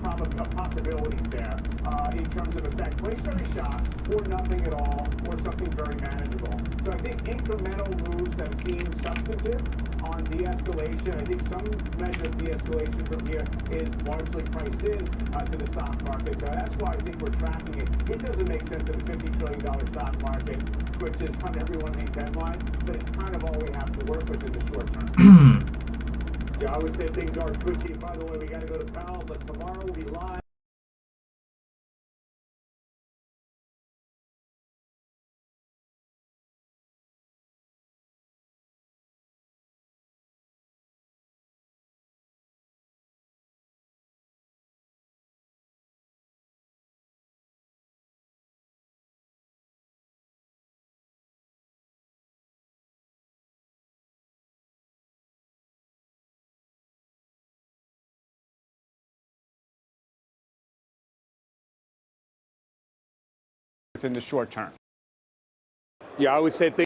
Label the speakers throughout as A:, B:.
A: possibilities there in terms of a stagflationary shock or nothing at all or something very manageable. So I think incremental moves that seem substantive on de-escalation. I think some measure of de-escalation from here is largely priced in to the stock market. So that's why I think we're tracking it. It doesn't make sense that a $50 trillion stock market switches on every one of these headlines, but it's kind of all we have to work with in the short term. Yeah, I would say things are twitchy. By the way, we got to go to Powell, but tomorrow we'll be live. In the short term. Yeah, I would say things.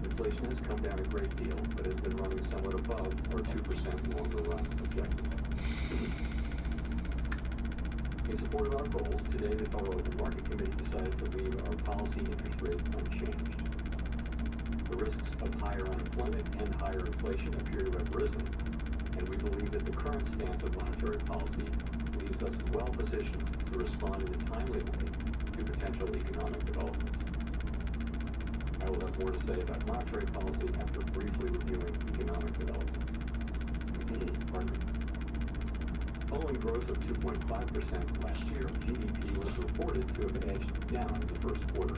B: Inflation has come down a great deal, but has been running somewhat above our 2% longer run objective. In support of our goals, today the Federal Open Market Committee decided to leave our policy interest rate unchanged. The risks of higher unemployment and higher inflation appear to have risen, and we believe that the current stance of monetary policy leaves us well positioned to respond in a timely way to potential economic developments. I will have more to say about monetary policy after briefly reviewing economic developments. Pardon me. Following growth of 2.5% last year, GDP was reported to have edged down in the first quarter,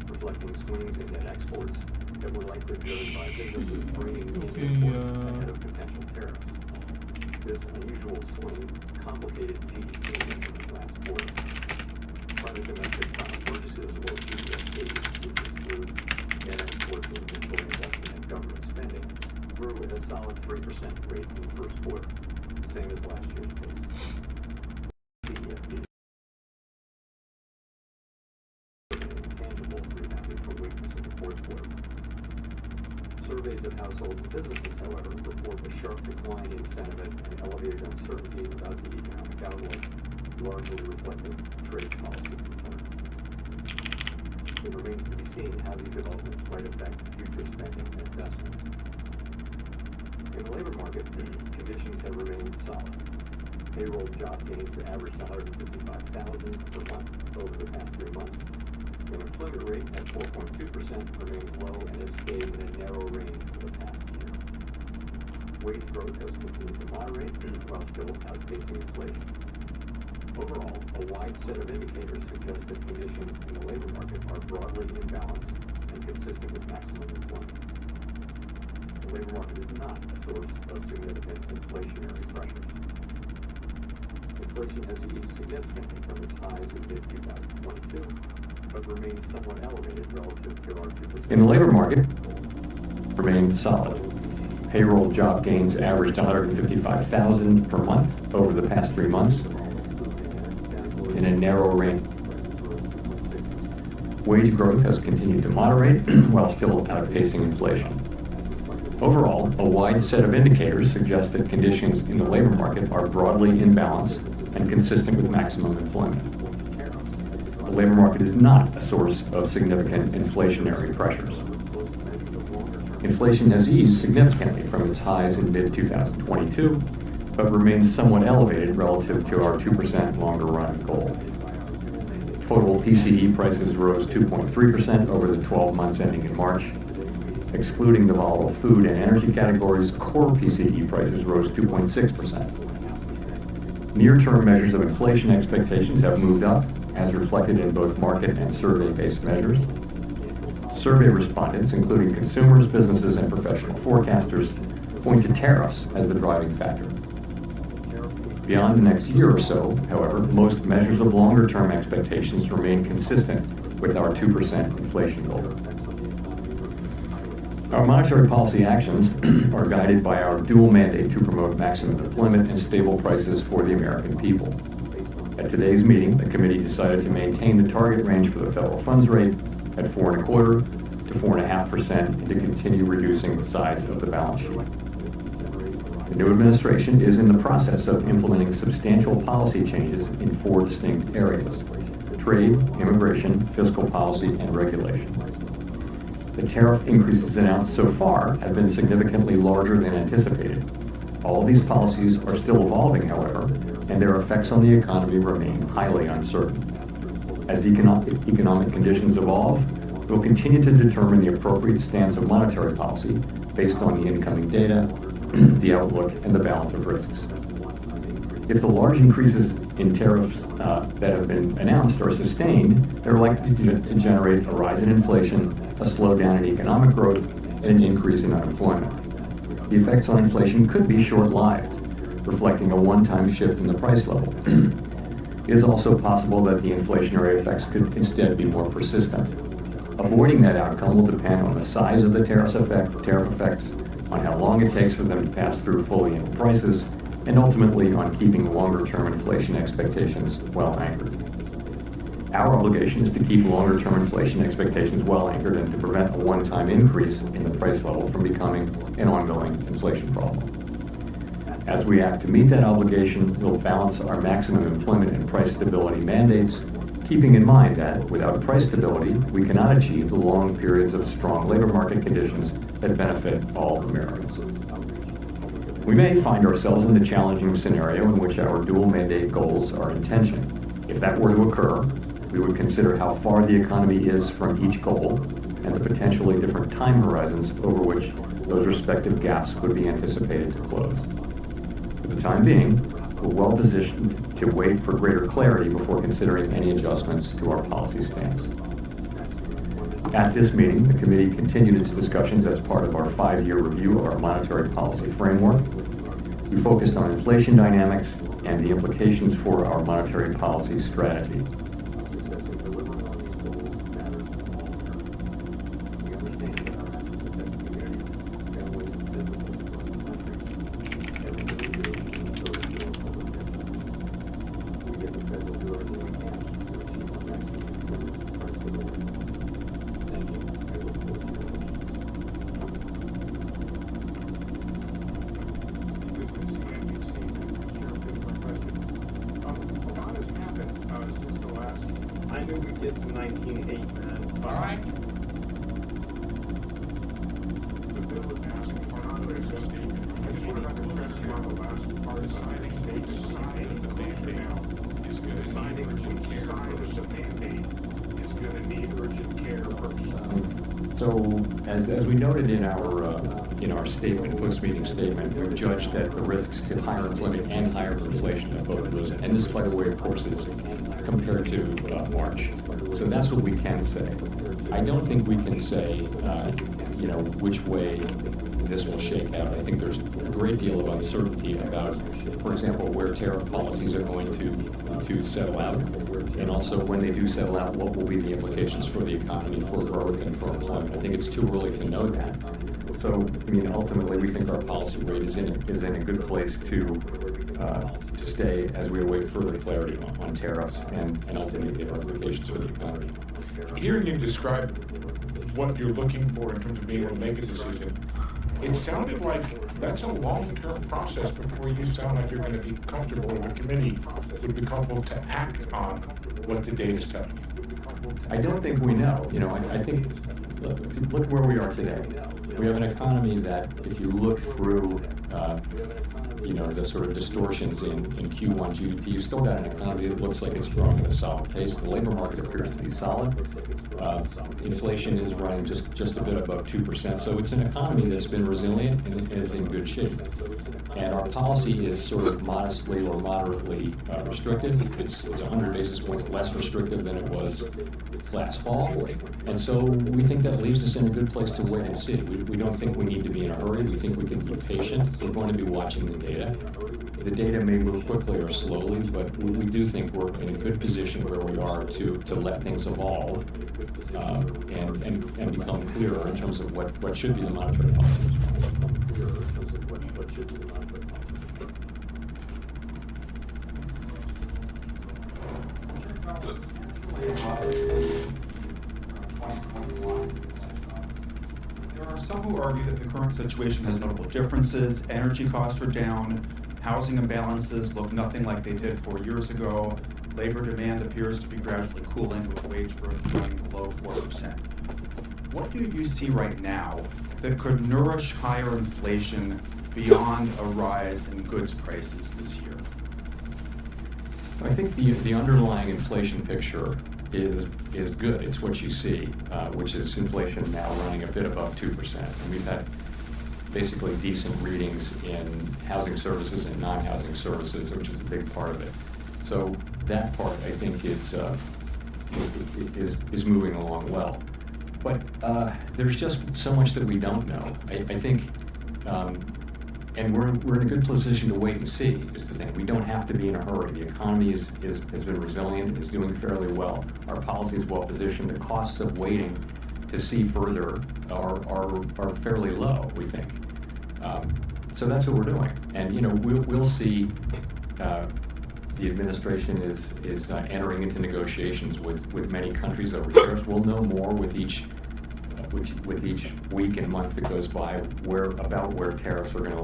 B: reflecting swings in net exports that were likely driven by businesses bringing in imports ahead of potential tariffs. This unusual swing complicated GDP measurements last quarter. Private domestic purchases, or PDP, which excludes net exports and mutual investment and government spending, grew at a solid 3% rate in the first quarter, the same as last year's pace. PDP intangibles rebounded from weakness in the fourth quarter. Surveys of households and businesses, however, report a sharp decline in sentiment and elevated uncertainty about the economic outlook, largely reflecting trade policy concerns. It remains to be seen how these developments might affect future spending and investment. In the labor market, conditions have remained solid. Payroll job gains averaged 155,000 per month over the past 3 months. The unemployment rate at 4.2% remains low and has stayed in a narrow range for the past year. Wage growth has continued to moderate while still outpacing inflation. Overall, a wide set of indicators suggest that conditions in the labor market are broadly in balance and consistent with maximum employment. The labor market is not a source of significant inflationary pressures. Inflation has eased significantly from its highs in mid-2022, but remains somewhat elevated relative to our 2%.
C: In the labor market, remained solid. Payroll job gains averaged 155,000 per month over the past 3 months in a narrow range. Wage growth has continued to moderate while still outpacing inflation. Overall, a wide set of indicators suggest that conditions in the labor market are broadly in balance and consistent with maximum employment. The labor market is not a source of significant inflationary pressures. Inflation has eased significantly from its highs in mid-2022, but remains somewhat elevated relative to our 2% longer run goal. Total PCE prices rose 2.3% over the 12 months ending in March. Excluding the volatile food and energy categories, core PCE prices rose 2.6%. Near-term measures of inflation expectations have moved up, as reflected in both market and survey-based measures. Survey respondents, including consumers, businesses, and professional forecasters, point to tariffs as the driving factor. Beyond the next year or so, however, most measures of longer-term expectations remain consistent with our 2% inflation goal. Our monetary policy actions are guided by our dual mandate to promote maximum employment and stable prices for the American people. At today's meeting, the committee decided to maintain the target range for the federal funds rate at 4.25% to 4.5% and to continue reducing the size of the balance sheet. The new administration is in the process of implementing substantial policy changes in 4 distinct areas: trade, immigration, fiscal policy, and regulation. The tariff increases announced so far have been significantly larger than anticipated. All of these policies are still evolving, however, and their effects on the economy remain highly uncertain. As economic conditions evolve, we'll continue to determine the appropriate stance of monetary policy based on the incoming data, the outlook, and the balance of risks. If the large increases in tariffs that have been announced are sustained, they're likely to generate a rise in inflation, a slowdown in economic growth, and an increase in unemployment. The effects on inflation could be short-lived, reflecting a one-time shift in the price level. It is also possible that the inflationary effects could instead be more persistent. Avoiding that outcome will depend on the size of the tariff effects, on how long it takes for them to pass through fully into prices, and ultimately on keeping longer-term inflation expectations well anchored. Our obligation is to keep longer-term inflation expectations well anchored and to prevent a one-time increase in the price level from becoming an ongoing inflation problem. As we act to meet that obligation, we'll balance our maximum employment and price stability mandates, keeping in mind that without price stability, we cannot achieve the long periods of strong labor market conditions that benefit all Americans. We may find ourselves in the challenging scenario in which our dual mandate goals are in tension. If that were to occur, we would consider how far the economy is from each goal and the potentially different time horizons over which those respective gaps would be anticipated to close. For the time being, we're well positioned to wait for greater clarity before considering any adjustments to our policy stance. At this meeting, the committee continued its discussions as part of our 5-year review of our monetary policy framework. We focused on inflation dynamics and the implications for our monetary policy strategy.
B: Success in delivering on these goals matters to all Americans. We understand that our actions affect communities, families, and businesses across the country. Everything we do is in service to our public mission. We get the federal do everything we can to achieve our maximum employment and price stability. Thank you. I look forward to your questions.
A: A lot has happened since the last. I knew we'd get to 1908, man. All right. The bill would pass in Congress. I just wanted to press you on the last part of deciding which side of the mandate is going to need urgent care. Of the mandate is going to need urgent care first.
C: So, as we noted in our statement, post-meeting statement, we've judged that the risks to higher employment and higher inflation of both of those, and this, by the way, of course, is compared to March. So that's what we can say. I don't think we can say, which way this will shake out. I think there's a great deal of uncertainty about, for example, where tariff policies are going to settle out, and also when they do settle out, what will be the implications for the economy, for growth, and for employment. I think it's too early to know that. So, ultimately, we think our policy rate is in a good place to stay as we await further clarity on tariffs and ultimately their implications for the economy.
D: Hearing you describe what you're looking for in terms of being able to make a decision, it sounded like that's a long-term process before you sound like you're going to be comfortable, or the committee would be comfortable to act on what the data is telling you.
C: I don't think we know. I think, look where we are today. We have an economy that, if you look through, the sort of distortions in Q1 GDP, you've still got an economy that looks like it's growing at a solid pace. The labor market appears to be solid. Inflation is running just a bit above 2%. So it's an economy that's been resilient and is in good shape. And our policy is sort of modestly or moderately restrictive. It's 100 basis points less restrictive than it was last fall. And so we think that leaves us in a good place to wait and see. We don't think we need to be in a hurry. We think we can be patient. We're going to be watching the data. the data may move quickly or slowly, but we do think we're in a good position where we are to let things evolve and become clearer in terms of what should be the monetary policy
E: There are some who argue that the current situation has notable differences. Energy costs are down, housing imbalances look nothing like they did 4 years ago, labor demand appears to be gradually cooling with wage growth running below 4%. What do you see right now that could nourish higher inflation beyond a rise in goods prices this year?
C: I think the underlying inflation picture is good. It's what you see, which is inflation now running a bit above 2%. And we've had basically decent readings in housing services and non-housing services, which is a big part of it. So that part, I think, is moving along well. But there's just so much that we don't know. I think, and we're in a good position to wait and see, is the thing. We don't have to be in a hurry. The economy has been resilient, is doing fairly well. Our policy is well positioned. The costs of waiting to see further are fairly low, we think. So that's what we're doing. And we'll see. The administration is entering into negotiations with many countries over tariffs. We'll know more with each week and month that goes by where tariffs are going to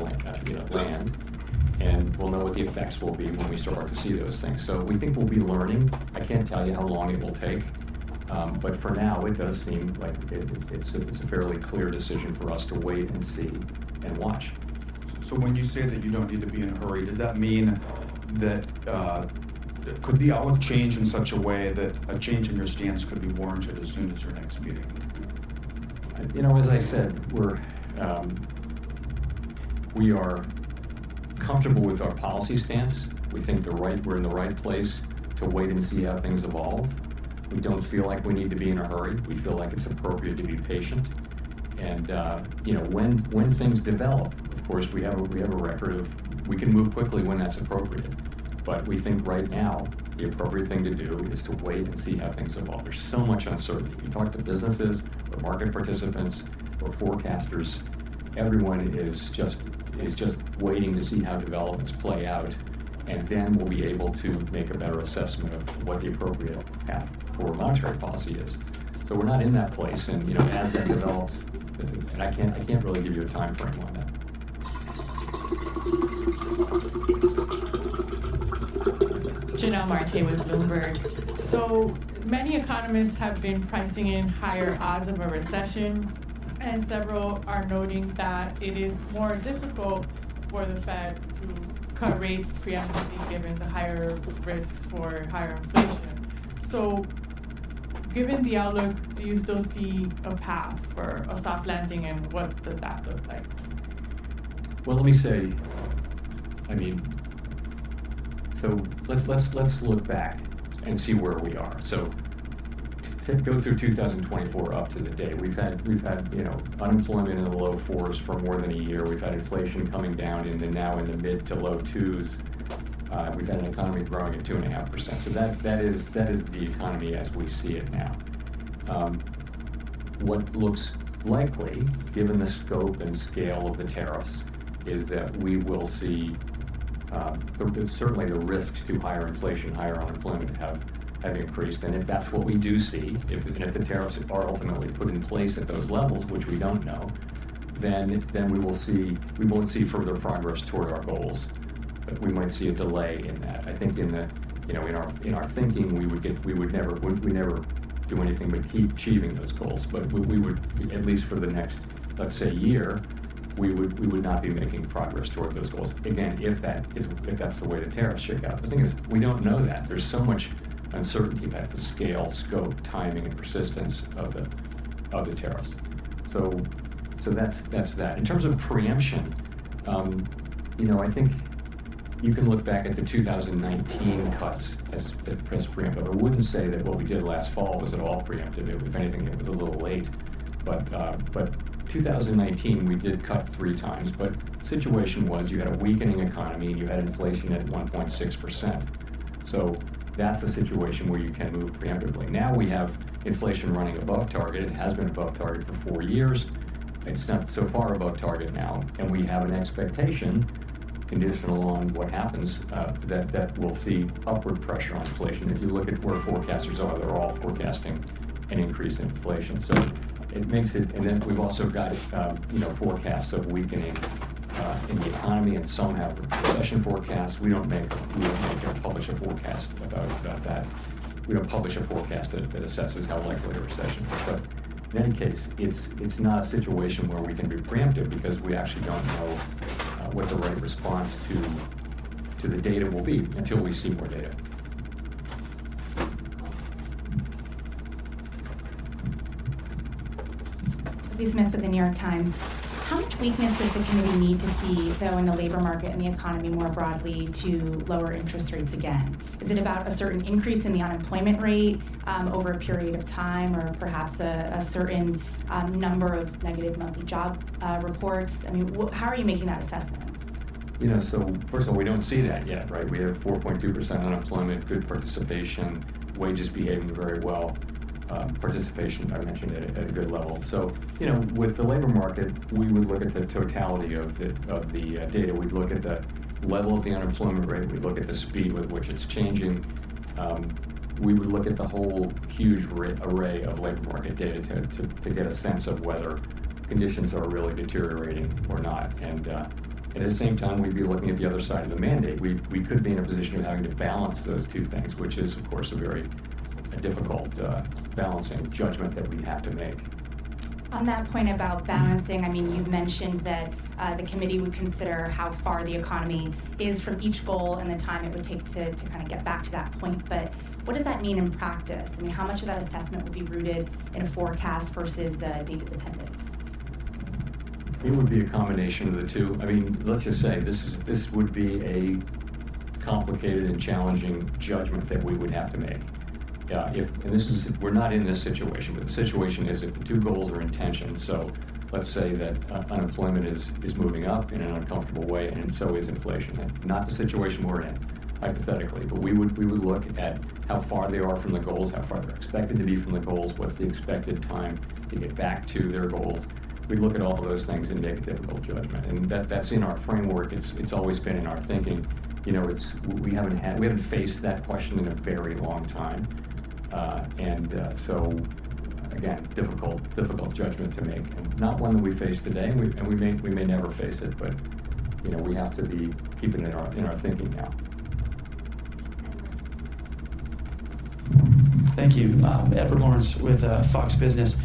C: land, and we'll know what the effects will be when we start to see those things. So we think we'll be learning. I can't tell you how long it will take, but for now it does seem like it's a fairly clear decision for us to wait and see and watch.
E: So when you say that you don't need to be in a hurry, does that mean that could the outlook change in such a way that a change in your stance could be warranted as soon as your next meeting?
C: As I said, we are comfortable with our policy stance. We think we're in the right place to wait and see how things evolve. We don't feel like we need to be in a hurry. We feel like it's appropriate to be patient. And when things develop, of course, we have a record of we can move quickly when that's appropriate. But we think right now the appropriate thing to do is to wait and see how things evolve. There's so much uncertainty. You talk to businesses or market participants or forecasters, everyone is just waiting to see how developments play out, and then we'll be able to make a better assessment of what the appropriate path for monetary policy is. So we're not in that place, and as that develops, and I can't really give you a time frame on that.
F: Janelle Marte with Bloomberg. So many economists have been pricing in higher odds of a recession, and several are noting that it is more difficult for the Fed to cut rates preemptively given the higher risks for higher inflation. So given the outlook, do you still see a path for a soft landing, and what does that look like?
C: Well, let me say, so let's look back and see where we are. So to go through 2024 up to the day, we've had unemployment in the low 4s for more than a year. We've had inflation coming down now in the mid to low 2s. We've had an economy growing at 2.5%. So that is the economy as we see it now. What looks likely, given the scope and scale of the tariffs, is that we will see certainly the risks to higher inflation, higher unemployment have increased. And if that's what we do see, if the tariffs are ultimately put in place at those levels, which we don't know, then we won't see further progress toward our goals. But we might see a delay in that. I think in our thinking we never do anything but keep achieving those goals. But we would, at least for the next, let's say, year, we would not be making progress toward those goals. Again, if that's the way the tariffs shake out. The thing is, we don't know that. There's so much uncertainty about the scale, scope, timing, and persistence of the tariffs. So that's that. In terms of preemption, I think you can look back at the 2019 cuts as preemptive. I wouldn't say that what we did last fall was at all preemptive. If anything, it was a little late. But 2019, we did cut 3 times, but the situation was you had a weakening economy and you had inflation at 1.6%. So that's a situation where you can move preemptively. Now we have inflation running above target. It has been above target for 4 years. It's not so far above target now, and we have an expectation, conditional on what happens, that we'll see upward pressure on inflation. If you look at where forecasters are, they're all forecasting an increase in inflation. So it makes it, and then we've also got forecasts of weakening in the economy, and some have recession forecasts. We don't publish a forecast about that. We don't publish a forecast that assesses how likely a recession is. But in any case, it's not a situation where we can be preemptive, because we actually don't know what the right response to the data will be until we see more data.
G: Smith with the New York Times. How much weakness does the committee need to see, though, in the labor market and the economy more broadly to lower interest rates again? Is it about a certain increase in the unemployment rate over a period of time, or perhaps a certain number of negative monthly job reports? I mean, how are you making that assessment?
C: So first of all, we don't see that yet, right? We have 4.2% unemployment, good participation, wages behaving very well. Participation, I mentioned, at a good level. So, with the labor market, we would look at the totality of the data. We'd look at the level of the unemployment rate. We'd look at the speed with which it's changing. We would look at the whole huge array of labor market data to get a sense of whether conditions are really deteriorating or not. And at the same time, we'd be looking at the other side of the mandate. We could be in a position of having to balance those two things, which is, of course, a very difficult balancing judgment that we have to make.
G: On that point about balancing, I mean, you've mentioned that the committee would consider how far the economy is from each goal and the time it would take to kind of get back to that point. But what does that mean in practice? I mean, how much of that assessment would be rooted in a forecast versus data dependence?
C: It would be a combination of the two. I mean, let's just say this would be a complicated and challenging judgment that we would have to make. We're not in this situation, but the situation is if the two goals are in tension. So let's say that unemployment is moving up in an uncomfortable way, and so is inflation. And not the situation we're in, hypothetically, but we would look at how far they are from the goals, how far they're expected to be from the goals, what's the expected time to get back to their goals. We'd look at all of those things and make a difficult judgment, and that's in our framework. It's always been in our thinking. We haven't faced that question in a very long time. So again, difficult judgment to make, and not one that we face today, and we may never face it, but we have to be keeping it in our thinking now.
H: Thank you, Edward Lawrence with Fox Business.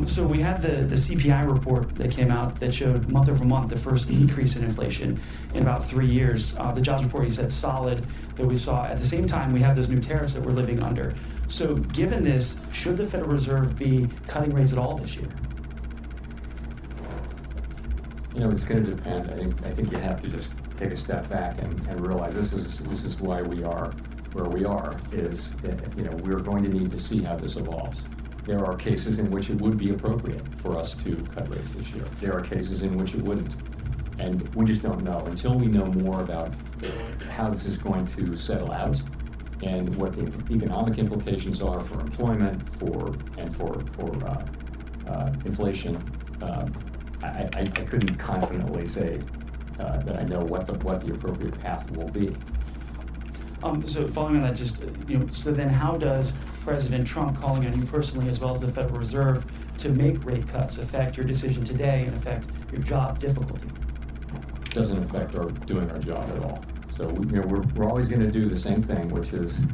H: So we had the CPI report that came out that showed month over month the first decrease in inflation in about 3 years. The jobs report, you said, solid, that we saw. At the same time, we have those new tariffs that we're living under. So given this, should the Federal Reserve be cutting rates at all this year?
C: It's going to depend. I think you have to just take a step back and realize this is why we are where we are. We're going to need to see how this evolves. There are cases in which it would be appropriate for us to cut rates this year. There are cases in which it wouldn't. And we just don't know. Until we know more about how this is going to settle out and what the economic implications are for employment, for inflation, I couldn't confidently say that I know what the appropriate path will be.
H: So following on that, so then how does President Trump calling on you personally, as well as the Federal Reserve, to make rate cuts affect your decision today and affect your job difficulty?
C: It doesn't affect our doing our job at all. So we're always going to do the same thing, which is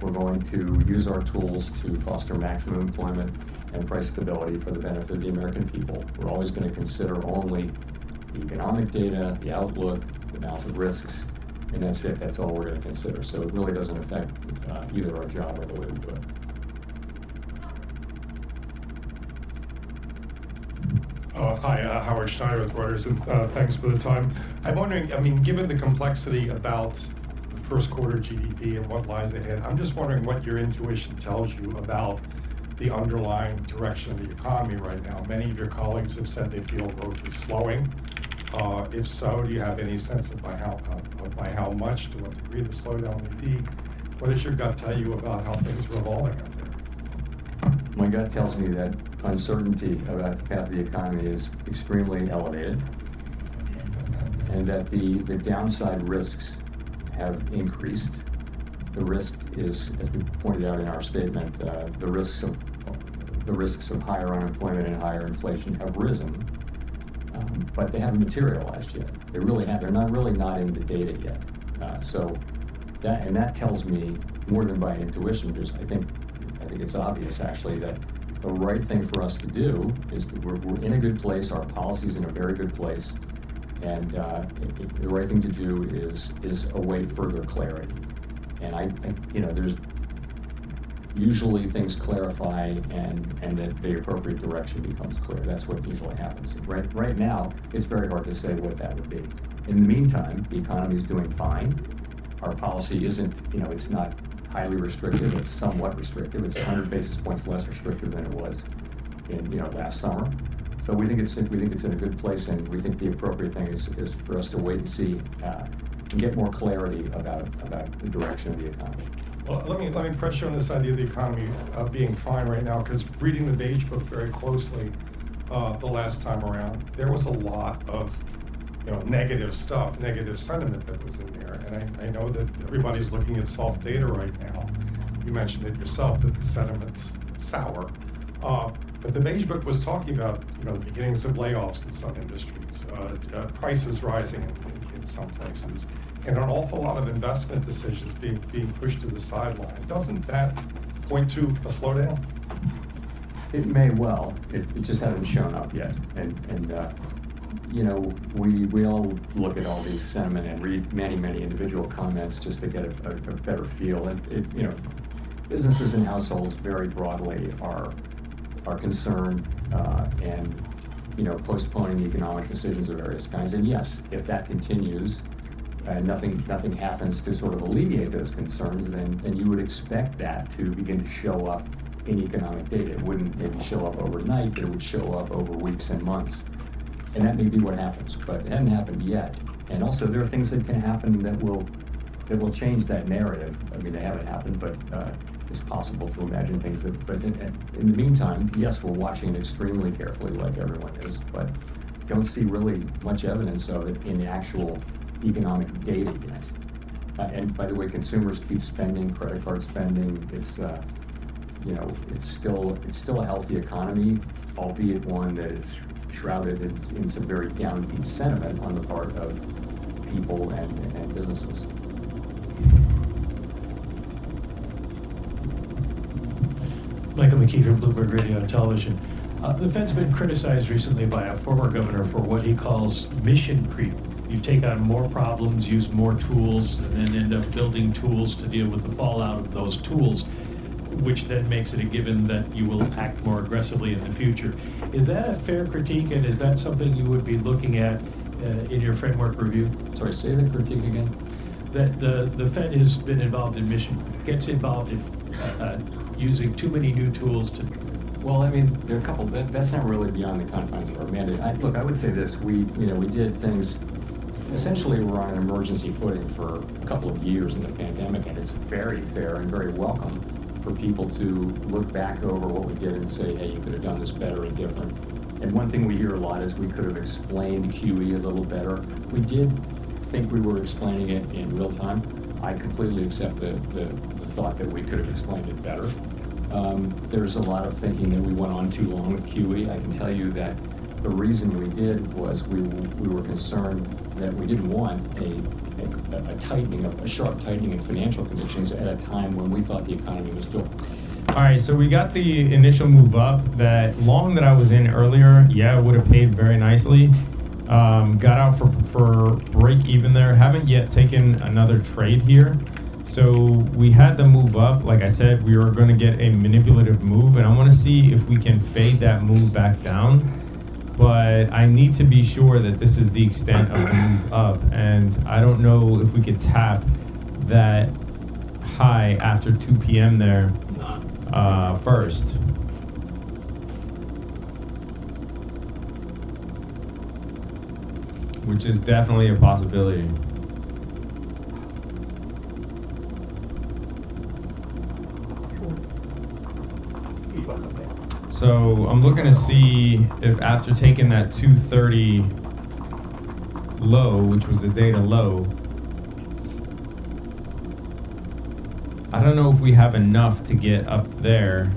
C: we're going to use our tools to foster maximum employment and price stability for the benefit of the American people. We're always going to consider only the economic data, the outlook, the balance of risks, and that's it. That's all we're going to consider. So it really doesn't affect either our job or the way we do it.
I: Hi, Howard Schneider with Reuters, and thanks for the time. I'm wondering, given the complexity about the first quarter GDP and what lies ahead, I'm just wondering what your intuition tells you about the underlying direction of the economy right now? Many of your colleagues have said they feel growth is slowing. If so, do you have any sense of by how much, to what degree the slowdown may be? What does your gut tell you about how things are evolving out there?
C: My gut tells me that uncertainty about the path of the economy is extremely elevated, and that the downside risks have increased. The risk is, as we pointed out in our statement, the risks of higher unemployment and higher inflation have risen, but they haven't materialized yet. They really have. They're not in the data yet. So that tells me more than by intuition. I think it's obvious actually that the right thing for us to do is we're in a good place. Our policy's in a very good place, and the right thing to do is await further clarity. And there's usually things clarify and that the appropriate direction becomes clear. That's what usually happens. Right now, it's very hard to say what that would be. In the meantime, the economy is doing fine. Our policy isn't, it's not highly restrictive. It's somewhat restrictive. It's 100 basis points less restrictive than it was in, last summer. So we think it's in a good place, and we think the appropriate thing is for us to wait and see and get more clarity about the direction of the economy.
I: Well, let me press you on this idea of the economy being fine right now, because reading the Beige Book very closely the last time around, there was a lot of negative stuff, negative sentiment that was in there. And I know that everybody's looking at soft data right now. You mentioned it yourself that the sentiment's sour. But the Beige Book was talking about the beginnings of layoffs in some industries, prices rising in some places, and an awful lot of investment decisions being pushed to the sideline. Doesn't that point to a slowdown?
C: It may well. It just hasn't shown up yet. And we all look at all these sentiment and read many individual comments just to get a better feel. And businesses and households very broadly are concerned and postponing economic decisions of various kinds. And yes, if that continues and nothing happens to sort of alleviate those concerns, then you would expect that to begin to show up in economic data. It wouldn't maybe show up overnight, but it would show up over weeks and months. And that may be what happens, but it hasn't happened yet. And also there are things that can happen that will change that narrative. I mean, they haven't happened, but it's possible to imagine things that, but in the meantime, yes, we're watching it extremely carefully like everyone is, but don't see really much evidence of it in the actual economic data yet. And by the way, consumers keep spending, credit card spending. It's still a healthy economy, albeit one that is shrouded in some very downbeat sentiment on the part of people and businesses.
J: Michael McKee from Bloomberg Radio and Television. The Fed's been criticized recently by a former governor for what he calls mission creep. You take on more problems, use more tools, and then end up building tools to deal with the fallout of those tools, which then makes it a given that you will act more aggressively in the future. Is that a fair critique, and is that something you would be looking at in your framework review?
C: Sorry, say the critique again.
J: That the Fed has been involved in gets involved in using too many new tools to...
C: Well, I mean, there are a couple, that's not really beyond the confines of our mandate. Look, I would say this, we did things, essentially we're on an emergency footing for a couple of years in the pandemic, and it's very fair and very welcome for people to look back over what we did and say, hey, you could have done this better and different. And one thing we hear a lot is we could have explained QE a little better. We did think we were explaining it in real time. I completely accept the thought that we could have explained it better. There's a lot of thinking that we went on too long with QE. I can tell you that the reason we did was we were concerned that we didn't want a sharp tightening in financial conditions at a time when we thought the economy was still.
K: All right, so we got the initial move up. That long that I was in earlier, yeah, it would have paid very nicely. Got out for break even there. Haven't yet taken another trade here. So we had the move up. Like I said, we were going to get a manipulative move, and I want to see if we can fade that move back down. But I need to be sure that this is the extent of the move up, and I don't know if we could tap that high after 2 p.m. there first. which is definitely a possibility. So I'm looking to see if after taking that 230 low, which was the data low, I don't know if we have enough to get up there.